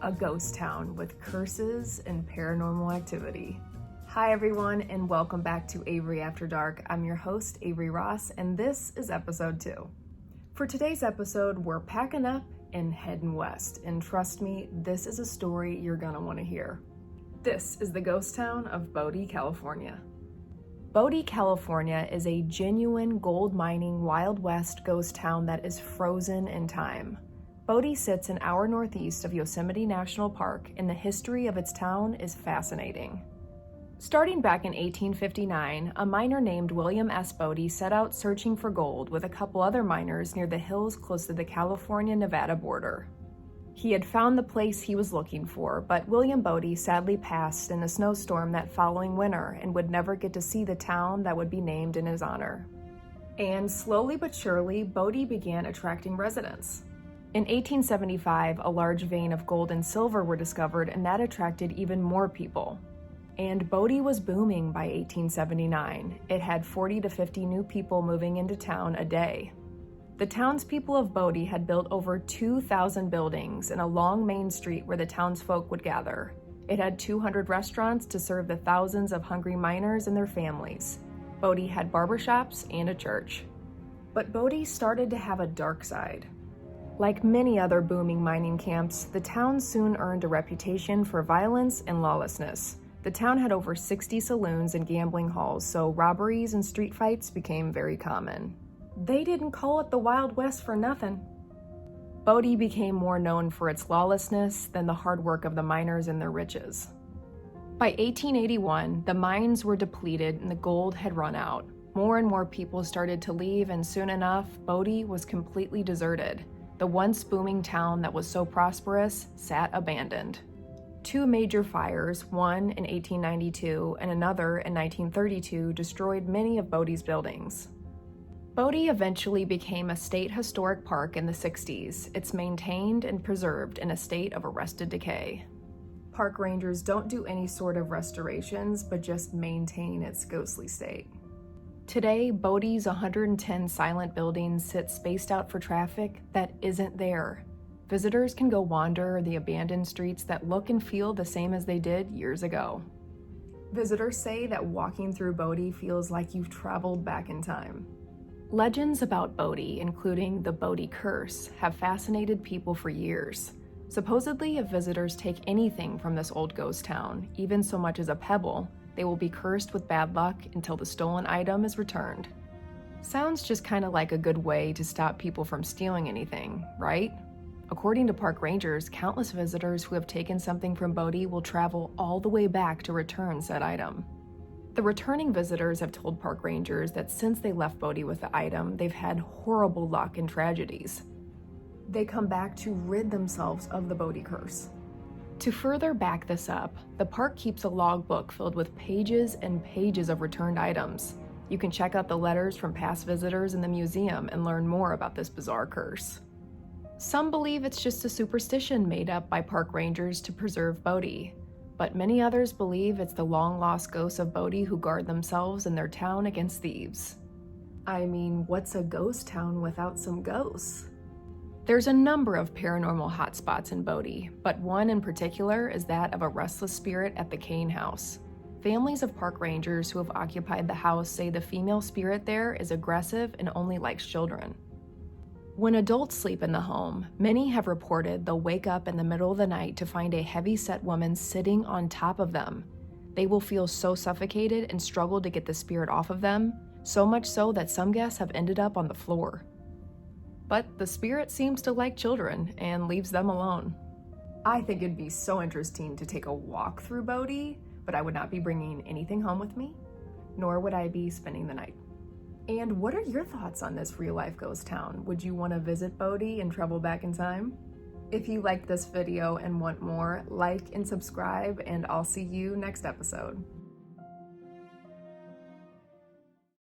a ghost town with curses and paranormal activity. Hi everyone, and welcome back to Avery After Dark. I'm your host, Avery Ross, and this is episode 2. For today's episode, we're packing up and heading west, and trust me, this is a story you're gonna want to hear. This is the ghost town of Bodie, California. Bodie, California is a genuine gold mining Wild West ghost town that is frozen in time. Bodie sits an hour northeast of Yosemite National Park, and the history of its town is fascinating. Starting back in 1859, a miner named William S. Bodie set out searching for gold with a couple other miners near the hills close to the California-Nevada border. He had found the place he was looking for, but William Bodie sadly passed in a snowstorm that following winter and would never get to see the town that would be named in his honor. And slowly but surely, Bodie began attracting residents. In 1875, a large vein of gold and silver were discovered, and that attracted even more people. And Bodie was booming by 1879. It had 40 to 50 new people moving into town a day. The townspeople of Bodie had built over 2,000 buildings in a long main street where the townsfolk would gather. It had 200 restaurants to serve the thousands of hungry miners and their families. Bodie had barbershops and a church. But Bodie started to have a dark side. Like many other booming mining camps, the town soon earned a reputation for violence and lawlessness. The town had over 60 saloons and gambling halls, so robberies and street fights became very common. They didn't call it the Wild West for nothing. Bodie became more known for its lawlessness than the hard work of the miners and their riches. By 1881, the mines were depleted and the gold had run out. More and more people started to leave, and soon enough, Bodie was completely deserted. The once booming town that was so prosperous sat abandoned. Two major fires, one in 1892 and another in 1932, destroyed many of Bodie's buildings. Bodie eventually became a state historic park in the 60s. It's maintained and preserved in a state of arrested decay. Park rangers don't do any sort of restorations, but just maintain its ghostly state. Today, Bodie's 110 silent buildings sit spaced out for traffic that isn't there. Visitors can go wander the abandoned streets that look and feel the same as they did years ago. Visitors say that walking through Bodie feels like you've traveled back in time. Legends about Bodie, including the Bodie curse, have fascinated people for years. Supposedly, if visitors take anything from this old ghost town, even so much as a pebble, they will be cursed with bad luck until the stolen item is returned. Sounds just kind of like a good way to stop people from stealing anything, right? According to park rangers, countless visitors who have taken something from Bodie will travel all the way back to return said item. The returning visitors have told park rangers that since they left Bodie with the item, they've had horrible luck and tragedies. They come back to rid themselves of the Bodie curse. To further back this up, the park keeps a logbook filled with pages and pages of returned items. You can check out the letters from past visitors in the museum and learn more about this bizarre curse. Some believe it's just a superstition made up by park rangers to preserve Bodie, but many others believe it's the long-lost ghosts of Bodie who guard themselves and their town against thieves. I mean, what's a ghost town without some ghosts? There's a number of paranormal hotspots in Bodie, but one in particular is that of a restless spirit at the Kane House. Families of park rangers who have occupied the house say the female spirit there is aggressive and only likes children. When adults sleep in the home, many have reported they'll wake up in the middle of the night to find a heavy-set woman sitting on top of them. They will feel so suffocated and struggle to get the spirit off of them, so much so that some guests have ended up on the floor. But the spirit seems to like children and leaves them alone. I think it'd be so interesting to take a walk through Bodie, but I would not be bringing anything home with me, nor would I be spending the night. And what are your thoughts on this real-life ghost town? Would you want to visit Bodie and travel back in time? If you liked this video and want more, like and subscribe, and I'll see you next episode.